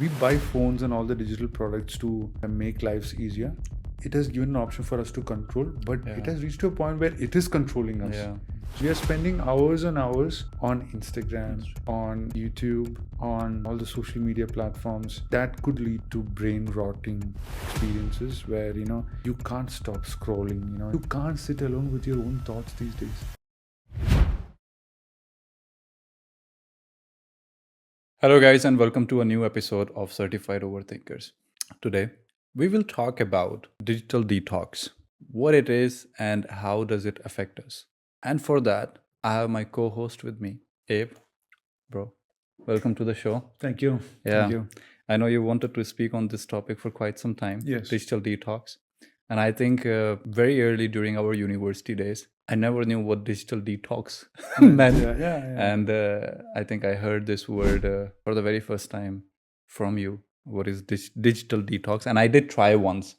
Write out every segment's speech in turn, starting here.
we buy phones and all the digital products to make lives easier. It has given an option for us to control, but it has reached to a point where it is controlling us. Yeah. We are spending hours and hours on Instagram, on YouTube, on all the social media platforms. That could lead to brain rotting experiences where, you can't stop scrolling, you can't sit alone with your own thoughts these days. Hello, guys, and welcome to a new episode of Certified Overthinkers. Today, we will talk about digital detox, what it is, and how does it affect us. And for that, I have my co-host with me, Abe. Bro, welcome to the show. Thank you. Yeah, Thank you. I know you wanted to speak on this topic for quite some time. Yes. Digital detox. And I think very early during our university days, I never knew what digital detox meant. Yeah. And I think I heard this word for the very first time from you. What is digital detox? And I did try once.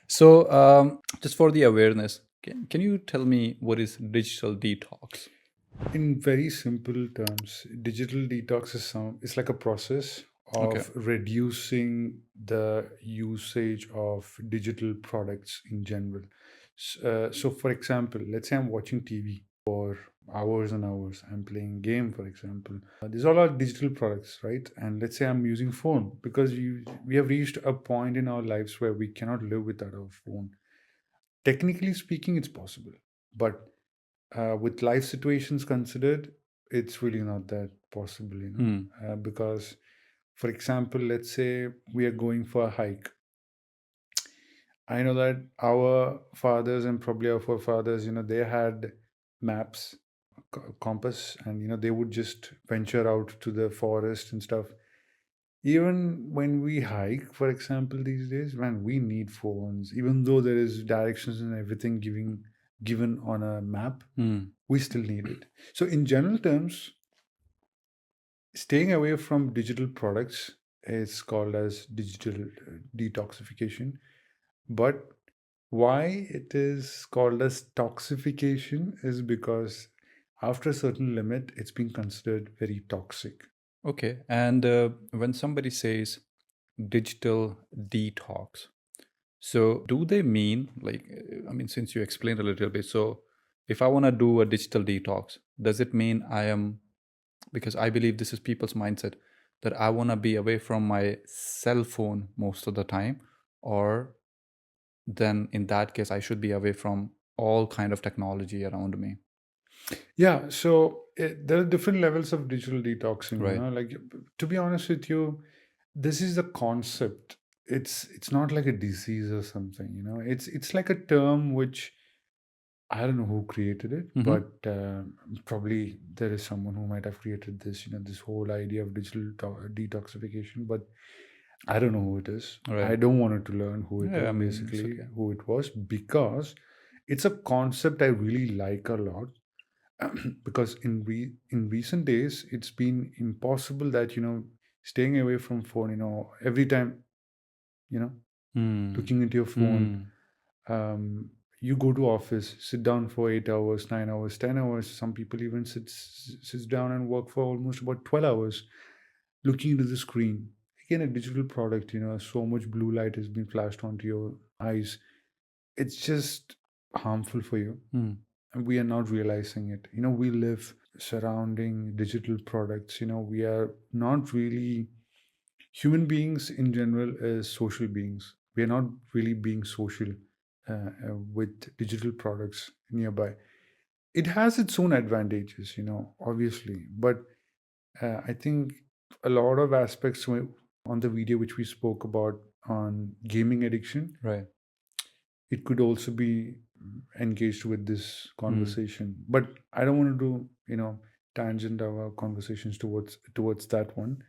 So just for the awareness, can you tell me what is digital detox? In very simple terms, digital detox is like a process of reducing the usage of digital products in general. So, for example, let's say I'm watching TV for hours and hours. I'm playing game, for example. These all are digital products, right? And let's say I'm using phone because we have reached a point in our lives where we cannot live without our phone. Technically speaking, it's possible, but with life situations considered, it's really not that possible, because, for example, let's say we are going for a hike. I know that our fathers and probably our forefathers, they had maps, compass, and they would just venture out to the forest and stuff. Even when we hike, for example, these days, man, we need phones. Even though there is directions and everything given on a map, we still need it. So, in general terms, staying away from digital products is called as digital detoxification. But why it is called as toxification is because after a certain limit, it's being considered very toxic. Okay. And when somebody says digital detox, so do they mean since you explained a little bit, so if I want to do a digital detox, does it mean because I believe this is people's mindset, that I want to be away from my cell phone most of the time, or then in that case, I should be away from all kind of technology around me? Yeah, so there are different levels of digital detoxing. Right. Like, to be honest with you, this is a concept. It's not like a disease or something. It's like a term which I don't know who created it, but probably there is someone who might have created this. This whole idea of digital detoxification, but I don't know who it is. Right. I don't want to learn who it Yeah, is, I mean, it's basically okay. who it was, because it's a concept I really like a lot. Because in recent days it's been impossible that staying away from phone, every time, you know looking into your phone. You go to office, sit down for 8 hours, 9 hours, 10 hours. Some people even sits down and work for almost about 12 hours looking into the screen. Again, a digital product, so much blue light has been flashed onto your eyes. It's just harmful for you, and we are not realizing it. We live surrounding digital products. We are not really human beings in general as social beings. We are not really being social with digital products nearby. It has its own advantages, obviously, but I think a lot of aspects on the video which we spoke about on gaming addiction, Right. it could also be engaged with this conversation. But I don't want to do tangent our conversations towards that one.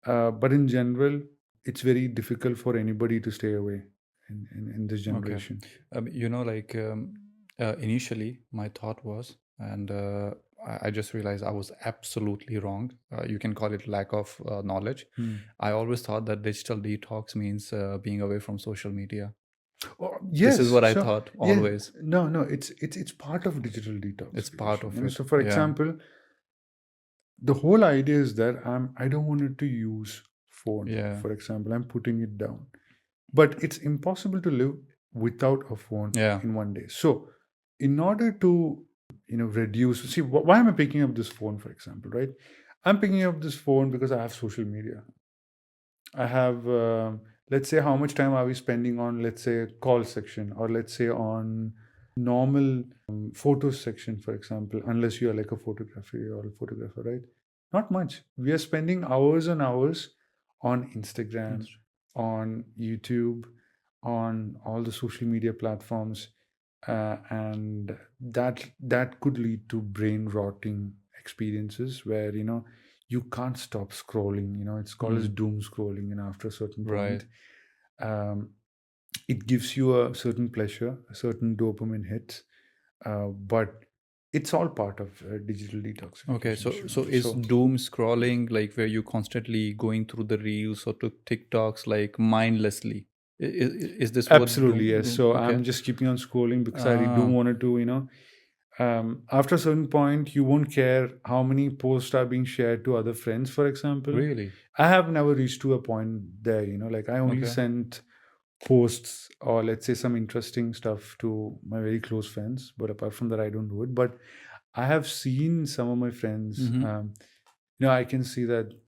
But in general, it's very difficult for anybody to stay away in this generation. Initially my thought was, and I just realized I was absolutely wrong. You can call it lack of knowledge. I always thought that digital detox means being away from social media. Yes, This is what I thought always. No, it's part of digital detox. It's part of it. So, for example, the whole idea is that I don't want to use phone, Yeah. for example. I'm putting it down. But it's impossible to live without a phone Yeah. in one day. So, in order to reduce, see, why am I picking up this phone, for example, right? I'm picking up this phone because I have social media. I have, let's say, how much time are we spending on, let's say, call section, or let's say on normal photos section, for example, unless you are like a photographer or a photographer, right? Not much. We are spending hours and hours on Instagram, on YouTube, on all the social media platforms, and that could lead to brain rotting experiences where you can't stop scrolling. It's called as doom scrolling, and after a certain Right. point, um, it gives you a certain pleasure, a certain dopamine hit, but it's all part of digital Okay, detoxification, so Shivansh. is So doom scrolling like where you constantly going through the reels or to TikToks like mindlessly? Is this what absolutely, yes. doom? So Okay. I'm just keeping on scrolling because I do Ah, wanted to, after a certain point, you won't care how many posts are being shared to other friends, for example. really? I have never reached to a point there, like I only Okay. sent posts or let's say some interesting stuff to my very close friends. But apart from that, I don't do it. But I have seen some of my friends. I can see that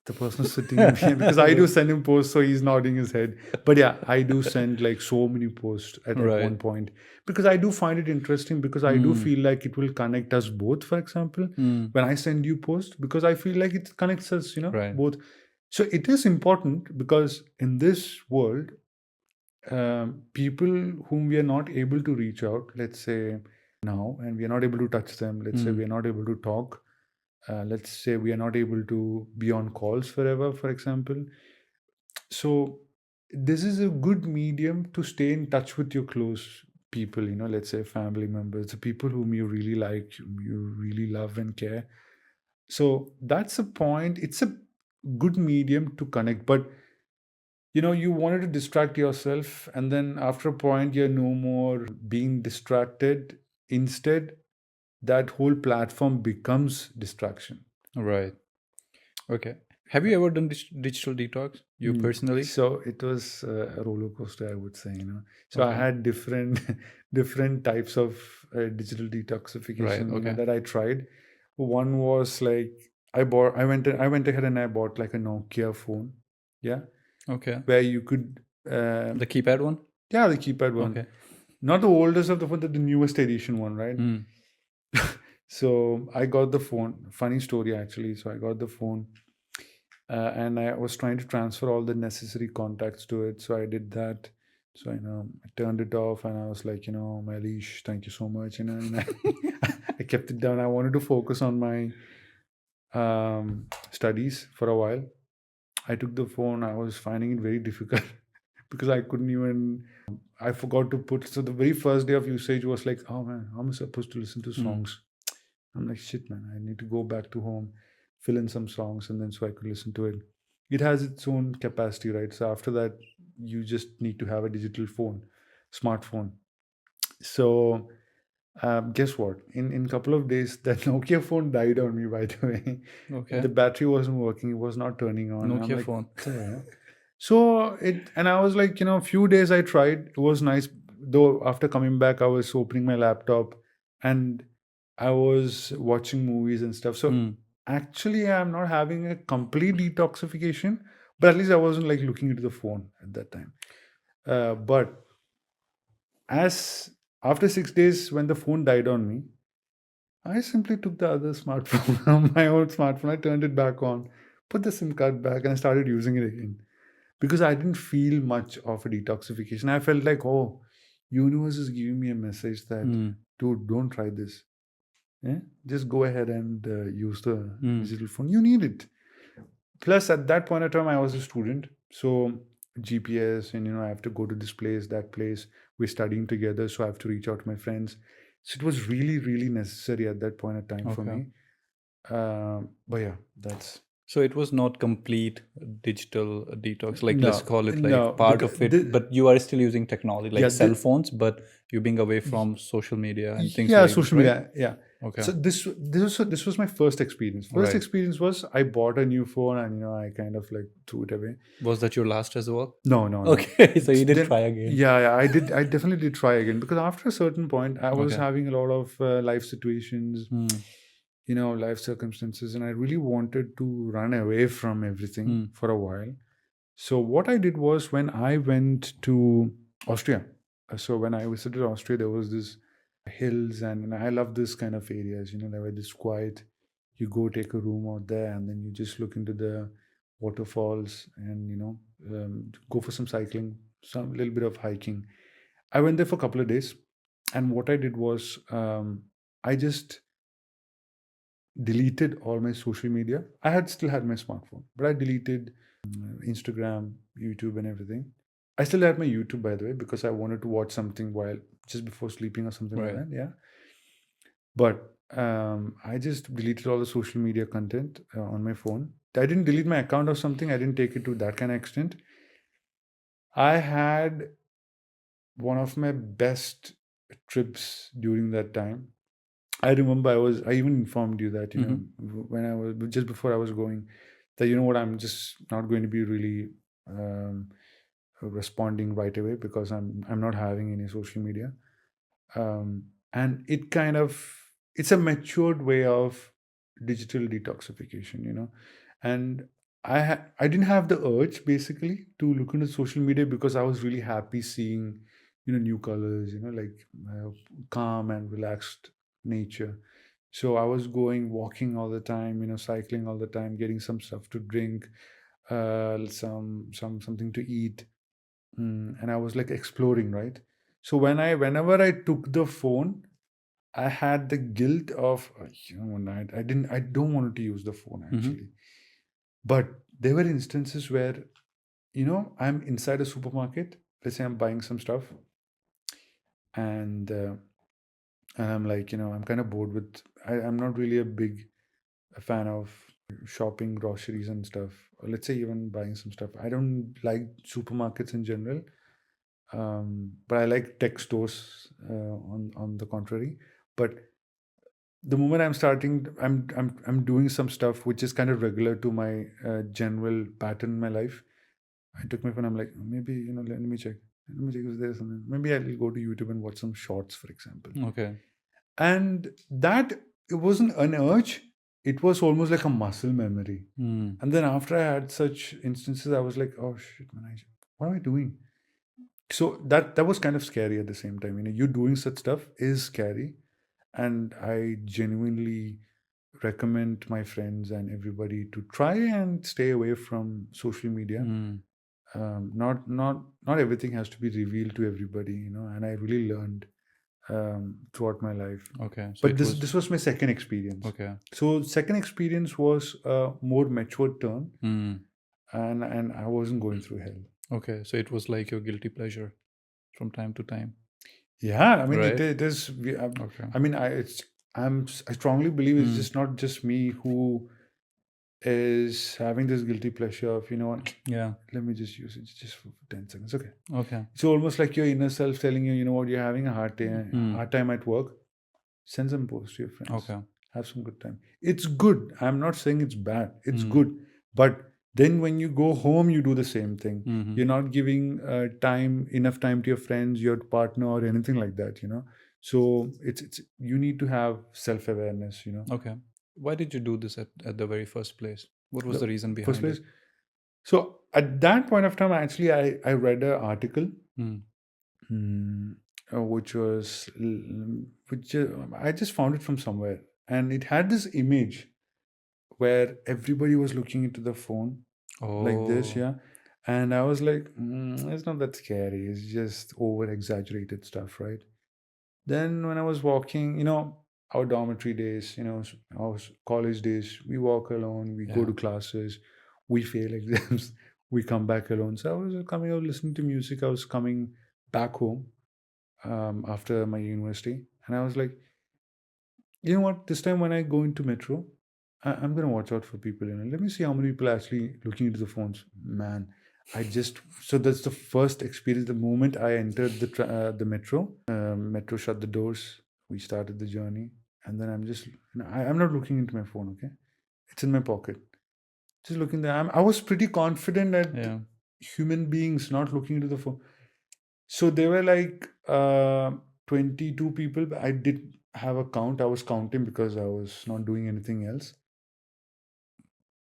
the person sitting behind because I do send him posts, so he's nodding his head. But yeah, I do send like so many posts at Right. one point because I do find it interesting because I do feel like it will connect us both. For example, when I send you posts, because I feel like it connects us, Right. both. So it is important because in this world, people whom we are not able to reach out, let's say now, and we are not able to touch them, let's say we are not able to talk, let's say we are not able to be on calls forever, for example. So this is a good medium to stay in touch with your close people, let's say family members, the people whom you really like, whom you really love and care. So that's a point. It's a good medium to connect, but you wanted to distract yourself, and then after a point you're no more being distracted. Instead, that whole platform becomes distraction. Right. Okay. Have you ever done digital detox? You personally? So it was a roller coaster, I would say. So I Okay. had different different types of digital Right. detoxification, Okay. that I tried. One was like I went ahead and I bought like a Nokia phone, yeah, Okay. where you could, The keypad one? yeah, the keypad one, Okay. not the oldest of the phone, the newest edition one, right? Hmm. So I got the phone. Funny story, actually. So I got the phone, and I was trying to transfer all the necessary contacts to it. So I did that. So I turned it off, and I was like, my leash, thank you so much. And I kept it down. I wanted to focus on my studies for a while. I took the phone. I was finding it very difficult because I couldn't even. I forgot to put. So the very first day of usage was like, oh man, how am I supposed to listen to Hmm. songs? I'm like, shit, man, I need to go back to home, fill in some songs, and then so I could listen to it. It has its own capacity, right? So after that, you just need to have a digital phone, smartphone. So guess what? In a couple of days, that Nokia phone died on me. By the way, the Okay. battery wasn't working; it was not turning on. And I'm Nokia like, phone. what the hell? So and I was like, a few days I tried. It was nice, though. After coming back, I was opening my laptop, and I was watching movies and stuff. So Hmm. actually, I'm not having a complete detoxification, but at least I wasn't like looking into the phone at that time. But as after 6 days, when the phone died on me, I simply took the other smartphone, my old smartphone. I turned it back on, put the SIM card back, and I started using it again because I didn't feel much of a detoxification. I felt like, oh, universe is giving me a message that, Hmm. dude, don't try this. Yeah? Just go ahead and use the Hmm. digital phone. You need it. Plus, at that point of time, I was a student, so GPS, and I have to go to this place, that place. We're studying together, so I have to reach out to my friends. So it was really, really necessary at that point of time for Okay. me. But yeah, that's So it was not complete digital detox. Like let's no, call it like no, part because of it, but you are still using technology like yeah, cell phones, but you being away from social media and things yeah, like that, social right? media, yeah. Okay. So this was my first experience. First Right. experience was I bought a new phone, and I kind of like threw it away. Was that your last as well? No, no, no. Okay, so you did Then try again. yeah, yeah, I did. I definitely did try again, because after a certain point, I was Okay. having a lot of life situations, Hmm. life circumstances, and I really wanted to run away from everything Hmm. for a while. So what I did was, when I went to Austria. So when I visited Austria, there was this hills, and I love this kind of areas. They were this quiet. You go take a room out there, and then you just look into the waterfalls, and go for some cycling, some little bit of hiking. I went there for a couple of days, and what I did was, I just deleted all my social media. I had still had my smartphone, but I deleted Instagram, YouTube, and everything. I still had my YouTube, by the way, because I wanted to watch something while just before sleeping or something like Right. that. Yeah, but I just deleted all the social media content on my phone. I didn't delete my account or something. I didn't take it to that kind of extent. I had one of my best trips during that time. I remember I even informed you that, Mm-hmm. when I was just before I was going, that, what, I'm just not going to be really um, responding right away, because I'm not having any social media. And it's a matured way of digital detoxification. And I didn't have the urge, basically, to look into social media, because I was really happy seeing new colors, like calm and relaxed nature. So I was going walking all the time, cycling all the time, getting some stuff to drink, something to eat. And I was like exploring, right? So whenever I took the phone, I had the guilt of, I don't want to use the phone, Mm-hmm. actually. But there were instances where, I'm inside a supermarket. Let's say I'm buying some stuff, and I'm like, I'm kind of bored with. I'm not really a fan of shopping groceries and stuff. Or let's say even buying some stuff. I don't like supermarkets in general. But I like tech stores, on the contrary. But the moment I'm doing some stuff which is kind of regular to my general pattern in my life. I took my phone. I'm like, maybe, let me check if there's something. Maybe I'll go to YouTube and watch some shorts, for example. Okay. And that, it wasn't an urge. It was almost like a muscle memory. Hmm. And then after I had such instances, I was like, oh shit, man, what am I doing? So that was kind of scary at the same time. You doing such stuff is scary, and I genuinely recommend my friends and everybody to try and stay away from social media. Hmm. Not everything has to be revealed to everybody, and I really learned throughout my life. Okay. So But it this was. this was my second experience. Okay. So second experience was a more matured turn, Hmm. and I wasn't going through hell. Okay. So it was like your guilty pleasure from time to time. Yeah, I mean, it, Right. it is. Okay. I mean, I strongly believe it's Hmm. just not just me who is having this guilty pleasure of, what, Yeah. let me just use it just for 10 seconds. Okay, Okay. it's almost like your inner self telling you, what, you're having a Hmm. hard time at work. Send some posts to your friends. Okay. Have some good time. It's good. I'm not saying it's bad. It's Hmm. good. But then when you go home, you do the same thing. Mm-hmm. You're not giving enough time to your friends, your partner, or anything like that. So it's you need to have self awareness. Okay. Why did you do this at the very first place? What was The the reason first behind place. it? So at that point of time, actually, I read an article, Hmm. mm, which was which I just found it from somewhere, and it had this image where everybody was looking into the phone like this, Oh. yeah. And I was like, it's not that scary. It's just over exaggerated stuff, right? Then when I was walking, our dormitory days, our college days, we walk alone, we go Yeah. to classes, we fail exams, we come back alone. So I was coming out listening to music. I was coming back home after my university, and I was like, you know what? This time when I go into metro, I'm gonna watch out for people. Let me see how many people are actually looking into the phones. Man, so that's the first experience. The moment I entered the metro, metro shut the doors. We started the journey. and then I'm just, I'm not looking into my phone. Okay, it's in my pocket. Just looking there. I was pretty confident that Yeah. human beings not looking into the phone. So there were like 22 people. I did have a count. I was counting because I was not doing anything else.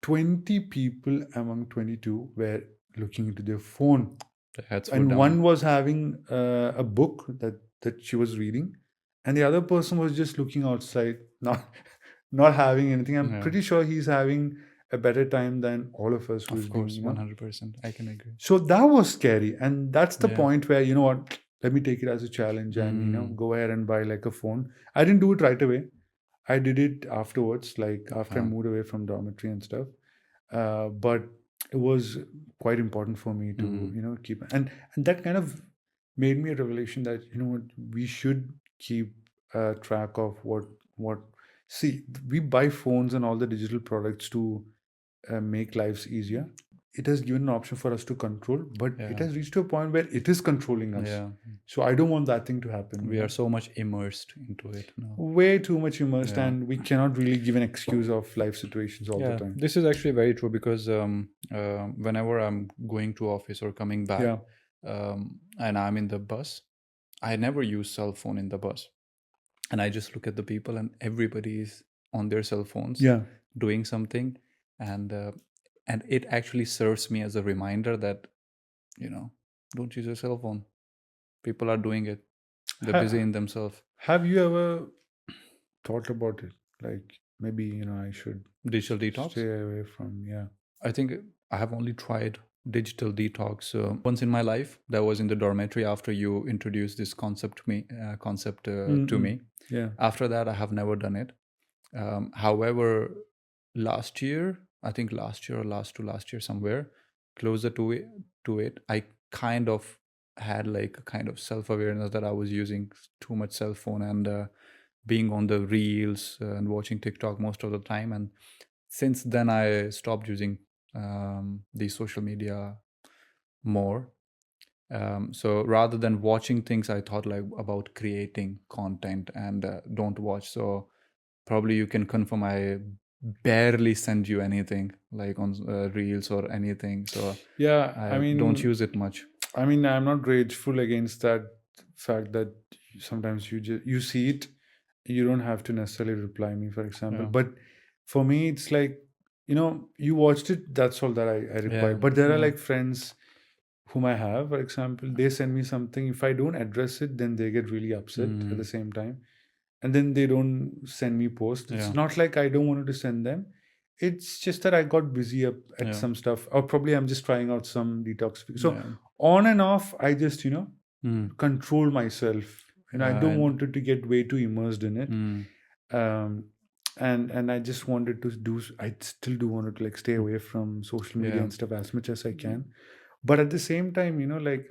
20 people among 22 were looking into their phone, The heads were and down. one was having a book that she was reading, and the other person was just looking outside, not having anything. I'm Yeah. pretty sure he's having a better time than all of us who's Of been, course, 100%. I can agree. so that was scary. And that's the Yeah. point where, you know what, let me take it as a challenge and, Mm. go ahead and buy like a phone. I didn't do it right away. I did it afterwards, like after I Uh, moved away from dormitory and stuff. But it was quite important for me to, mm. keep, and that kind of made me a revelation that, what, we should keep track of what. See, we buy phones and all the digital products to make lives easier. It has given an option for us to control, but it Yeah. has reached to a point where it is controlling us. Yeah. So I don't want that thing to happen. We are so much immersed into it now. Way too much immersed, Yeah. and we cannot really give an excuse of life situations all the Yeah. time. This is actually very true because whenever I'm going to office or coming back, Yeah, and I'm in the bus, I never use cell phone in the bus. And I just look at the people, and everybody is on their cell phones yeah. doing something, and uh, and it actually serves me as a reminder that, you know, don't use your cell phone. People are doing it. They're busy Ha- in themselves. have you ever thought about it? Like, maybe, I should Digital detox. stay away from, yeah. I think I have only tried digital detox once in my life. That was in the dormitory after you introduced this concept to Mm-mm. me. Yeah. After that, I have never done it. However, last year, I think last year or last year somewhere, closer to it, I kind of had like a kind of self-awareness that I was using too much cell phone and being on the reels and watching TikTok most of the time. And since then, I stopped using the social media more. So rather than watching things, I thought like about creating content and don't watch. So probably you can confirm I barely send you anything like on reels or anything. So Yeah. I I don't mean, use it much. I'm not rageful against that fact that sometimes you see it, you don't have to necessarily reply me, for example. Yeah. But for me, it's like, you watched it. That's all that I require. Yeah. But there are Yeah. like friends whom I have, for example, they send me something. If I don't address it, then they get really upset at the Mm, same time, and then they don't send me posts. It's yeah. not like I don't want to send them. It's just that I got busy up at Yeah. some stuff, or probably I'm just trying out some detox. So Yeah. on and off, I just Mm, control myself, and I don't and want it to get way too immersed in it. mm, Um, and I just wanted to do. I still do want to like stay mm, away from social media yeah. and stuff as much as I can. But at the same time,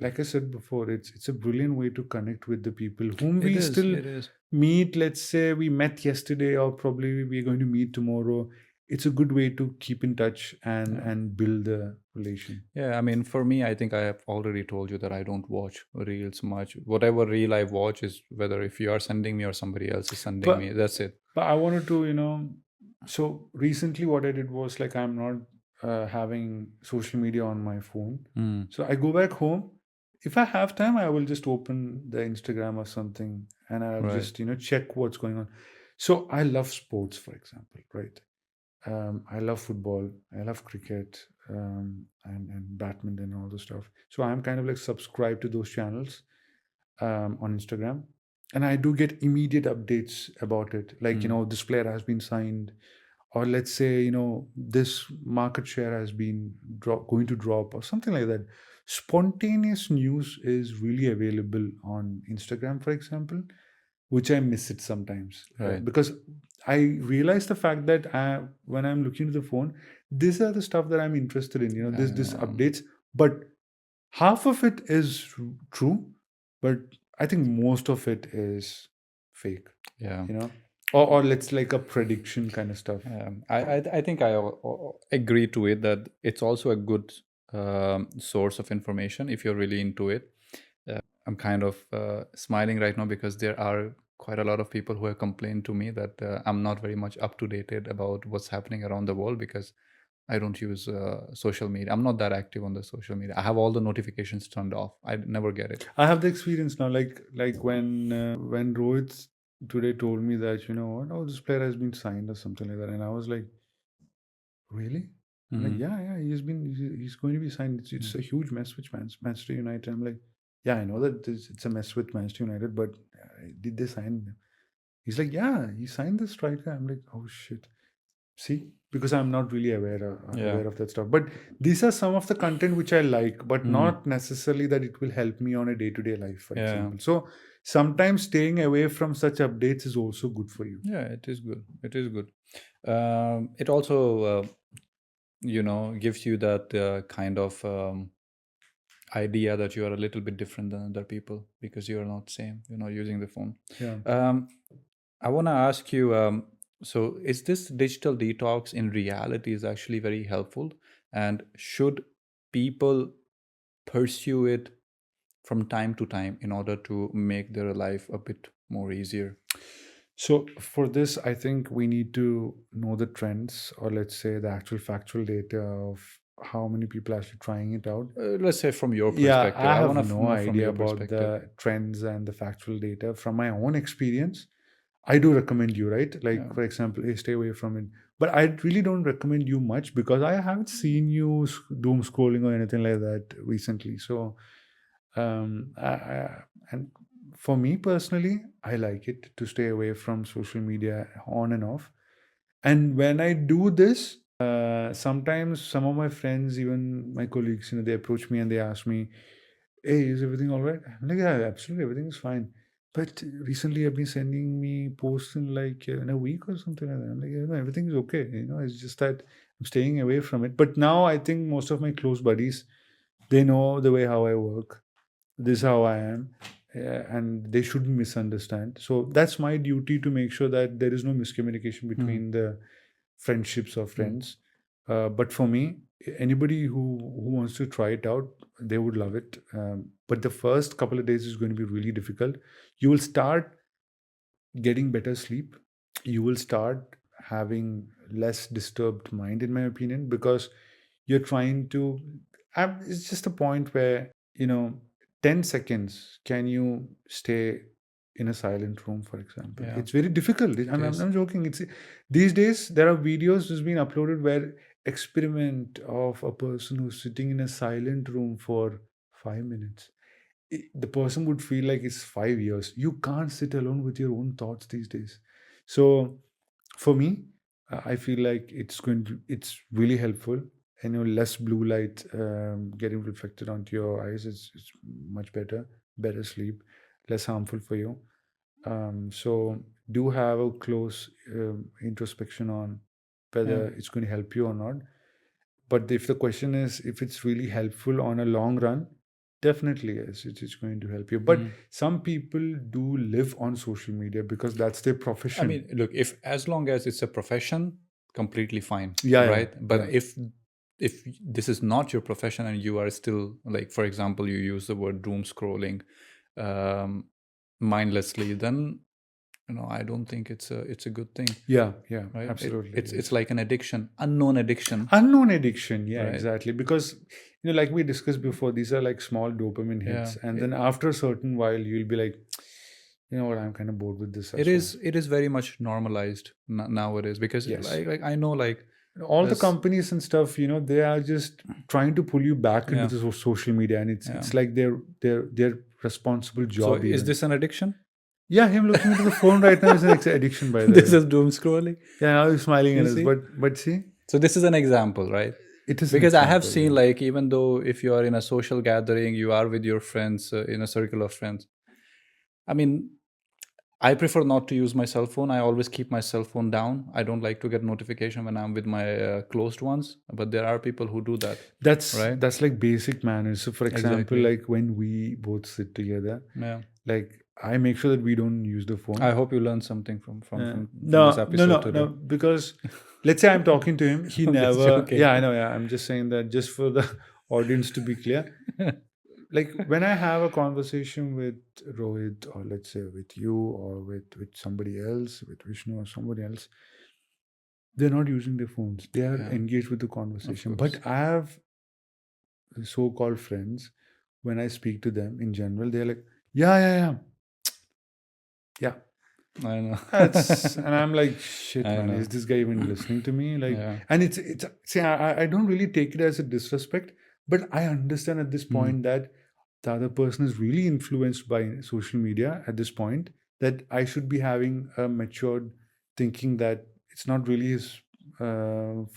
like I said before, it's a brilliant way to connect with the people whom It we is. still It is. meet. Let's say we met yesterday, or probably we're going to meet tomorrow. It's a good way to keep in touch and Yeah. and build the relation. Yeah, I mean, for me, I think I have already told you that I don't watch reels much. Whatever reel I watch is whether if you are sending me or somebody else is sending me. But That's it. but I wanted to, so recently what I did was like I'm not having social media on my phone. Mm, So I go back home. If I have time, I will just open the Instagram or something, and I'll right. just, check what's going on. So I love sports, for example, right? I love football. I love cricket, and badminton and all the stuff. So I'm kind of like subscribed to those channels on Instagram, and I do get immediate updates about it. Like, Mm, this player has been signed, or let's say, this market share has been going to drop, or something like that. Spontaneous news is really available on Instagram, for example, which I miss it sometimes, right. because I realize the fact that when I'm looking at the phone, these are the stuff that I'm interested in. This Um, updates, but half of it is true, but I think most of it is fake. yeah. Or let's like a prediction kind of stuff. I think I agree to it that it's also a good source of information if you're really into it. I'm kind of smiling right now because there are quite a lot of people who have complained to me that I'm not very much up to date about what's happening around the world because I don't use social media. I'm not that active on the social media. I have all the notifications turned off. I never get it. I have the experience now, like when Rohit today told me that, what, oh, this player has been signed or something like that, and I was like, really? I'm like, Mhm. yeah, he's going to be signed. It's a huge mess with Manchester United. I'm like, yeah, I know that it's a mess with Manchester United, but did they sign him? He's like, yeah, he signed the striker. I'm like, oh shit. See, because I'm not really Yeah. aware of that stuff. But these are some of the content which I like, but not necessarily that it will help me on a day-to-day life, for Yeah. example. So sometimes staying away from such updates is also good for you. Yeah, it is good. It is good. It also, gives you that kind of idea that you are a little bit different than other people because you are not same. You're not using the phone. Yeah. I want to ask you. So, is this digital detox in reality is actually very helpful, and should people pursue it from time to time in order to make their life a bit more easier? So for this, I think we need to know the trends, or let's say the actual factual data of how many people are actually trying it out. Let's say from your Yeah, perspective. I I have want to no know from idea your about perspective. the trends and the factual data. From my own experience, I do recommend you, right? Like, Yeah. for example, hey, stay away from it. But I really don't recommend you much because I haven't seen you doom scrolling or anything like that recently. So, and for me personally, I like it to stay away from social media on and off. And when I do this, sometimes some of my friends, even my colleagues, they approach me and they ask me, hey, is everything all right? I'm like, yeah, absolutely, everything is fine. But recently, I've been sending me posts in like in a week or something like that. I'm like, no, everything is okay. It's just that I'm staying away from it. But now I think most of my close buddies, they know the way how I work. This is how I am, and they shouldn't misunderstand. So that's my duty to make sure that there is no miscommunication between the friendships or friends. But for me, anybody who wants to try it out, they would love it. But the first couple of days is going to be really difficult. You will start getting better sleep. You will start having less disturbed mind, in my opinion, because you're trying to. It's just a point where 10 seconds. Can you stay in a silent room, for example? Yeah. It's very difficult. I'm joking. It's these days there are videos that's been uploaded where experiment of a person who's sitting in a silent room for 5 minutes. The person would feel like it's 5 years. You can't sit alone with your own thoughts these days. So for me, I feel like it's really helpful. And less blue light getting reflected onto your eyes. It's much better sleep, less harmful for you. So do have a close introspection on whether it's going to help you or not. But if the question is if it's really helpful on a long run, definitely yes, it's going to help you. But some people do live on social media because that's their profession. I mean, look, if as long as it's a profession, completely fine, Yeah, right? But yeah. if this is not your profession and you are still like, for example, you use the word doom scrolling mindlessly, then I don't think it's a good thing. Yeah, Right? absolutely. It's like an addiction, unknown addiction. Unknown addiction, yeah, Right. exactly. Because like we discussed before, these are like small dopamine hits, and then after a certain while, you'll be like, you know what, I'm kind of bored with this. It is very much normalized nowadays because Yes. like I know like all the companies and stuff, they are just trying to pull you back into the social media, and it's like their responsible job. So is this an addiction? Yeah, him looking into the phone right now is an addiction, by the This way. is doom scrolling. Yeah, now he's smiling You at us, see? but see, So this is an example, right? it is an Because I have example, seen yeah. like even though if you are in a social gathering, you are with your friends in a circle of friends. I mean, I prefer not to use my cell phone. I always keep my cell phone down. I don't like to get notification when I'm with my closed ones. But there are people who do that. Right? That's like basic manners. So, for example, Exactly. like when we both sit together, Yeah. like I make sure that we don't use the phone. I hope you learned something from No, this episode today. no, because let's say I'm talking to him, he I'm just never. joking. Yeah, I know. Yeah, I'm just saying that just for the audience to be clear. like when I have a conversation with Rohit, or let's say with you, or with somebody else, with Vishnu or somebody else, they're not using their phones. They are Yeah, engaged with the of conversation. course. But I have so-called friends. When I speak to them in general, they're like, "Yeah, yeah, yeah, yeah." I know. And I'm like, shit, I man, know. is this guy even listening to me? Like, Yeah. and it's see, I don't really take it as a disrespect, but I understand at this Mm. point that the other person is really influenced by social media at this point, that I should be having a matured thinking that it's not really his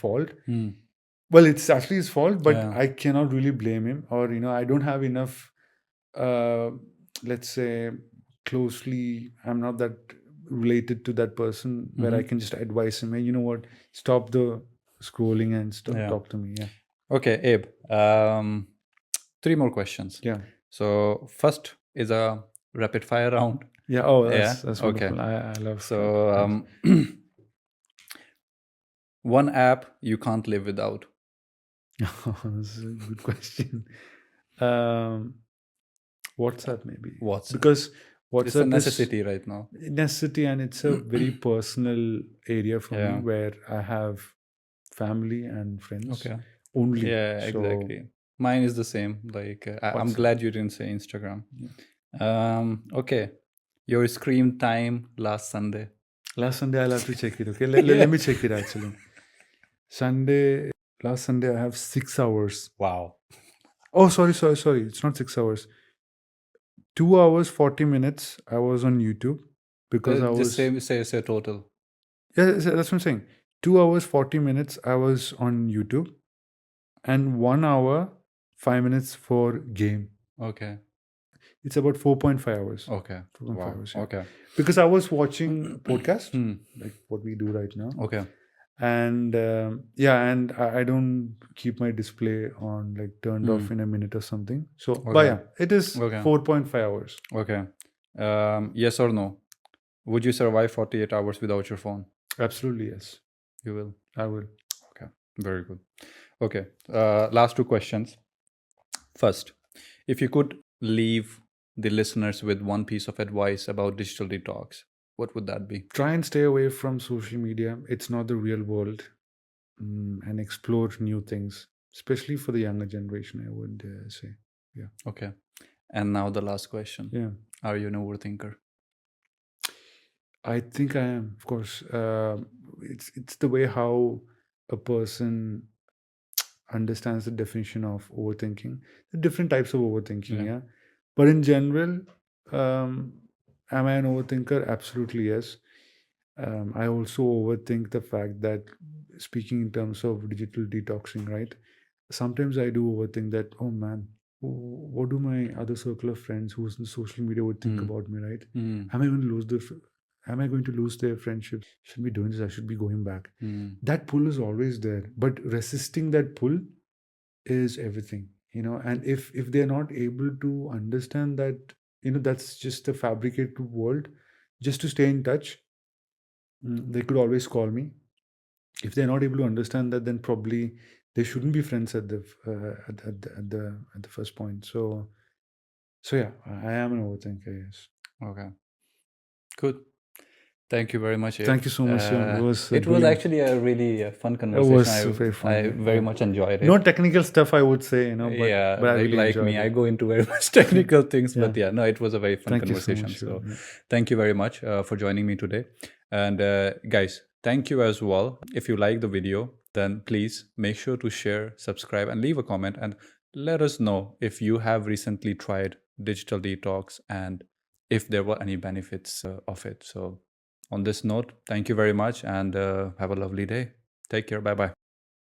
fault. Mm. Well, it's actually his fault, but Yeah. I cannot really blame him, or I don't have enough, uh, let's say, closely, I'm not that related to that person where I Mm-hmm. can just advise him, hey, you know what, stop the scrolling and Yeah. talk to me. Yeah. Okay, Abe. 3 more questions. Yeah. So first is a rapid fire round. Yeah. Oh, Yeah. that's Okay. wonderful. I love rapid So fires. one app you can't live without. This is a good question. Um, WhatsApp maybe, WhatsApp. because It's a WhatsApp is necessity right now. necessity, and it's a very personal area for me Yeah. where I have family and friends Okay. only. Yeah, So exactly. Mine is the same. Like I'm WhatsApp. glad you didn't say Instagram. Yeah. Okay. Your screen time last Sunday. Last Sunday, I'll have to check it. Okay, let Yeah. me check it actually. Sunday, last Sunday, I have 6 hours. Wow. Oh, sorry. It's not 6 hours. 2 hours, 40 minutes. I was on YouTube because I Just was, say total. yeah, that's what I'm saying. 2 hours, 40 minutes, I was on YouTube, and 1 hour, 5 minutes for game. Okay. It's about 4.5 hours. Okay. 4.5 Wow. hours, yeah. Okay. Because I was watching a podcast, Hmm. like what we do right now. Okay. And yeah, and I don't keep my display on like turned off Hmm. in a minute or something. So, but Okay. yeah, it is Okay. 4.5 hours. Okay. Yes or no? Would you survive 48 hours without your phone? Absolutely, yes. You will. I will. Okay. Very good. Okay. Last 2 questions. First, if you could leave the listeners with one piece of advice about digital detox, what would that be? Try and stay away from social media. It's not the real world. And explore new things, especially for the younger generation, I would say. Yeah. Okay. And now the last question. Yeah. Are you an overthinker? I think I am, of course. It's the way how a person understands the definition of overthinking. The different types of overthinking, Yeah. yeah. But in general, um, am I an overthinker? Absolutely yes. I also overthink the fact that, speaking in terms of digital detoxing, right? Sometimes I do overthink that. Oh man, what do my other circle of friends who's in social media would think Mm. about me, right? Mm. Am I going to lose the? Am I going to lose their friendships? Shouldn't be doing this. I should be going back. Mm. That pull is always there, but resisting that pull is everything. And if they're not able to understand that, that's just a fabricated world, just to stay in touch, they could always call me. If they're not able to understand that, then probably they shouldn't be friends at the at the first point. So yeah, I am an overthinker. Yes. Okay. Good. Thank you very much, Abe. Thank you so much, Sion. It was It was brilliant. actually a really fun It conversation. was very fun. I Yeah, very yeah. much enjoyed No it. technical stuff, I would say, but Yeah, I really like enjoyed me, I it. go into very much technical things, Yeah. but yeah, no, it was a very fun Thank you so conversation. much. So, Yeah. thank you very much for joining me today. And guys, thank you as well. If you like the video, then please make sure to share, subscribe, and leave a comment. And let us know if you have recently tried digital detox and if there were any benefits of it. So, on this note, thank you very much and have a lovely day. Take care. Bye bye.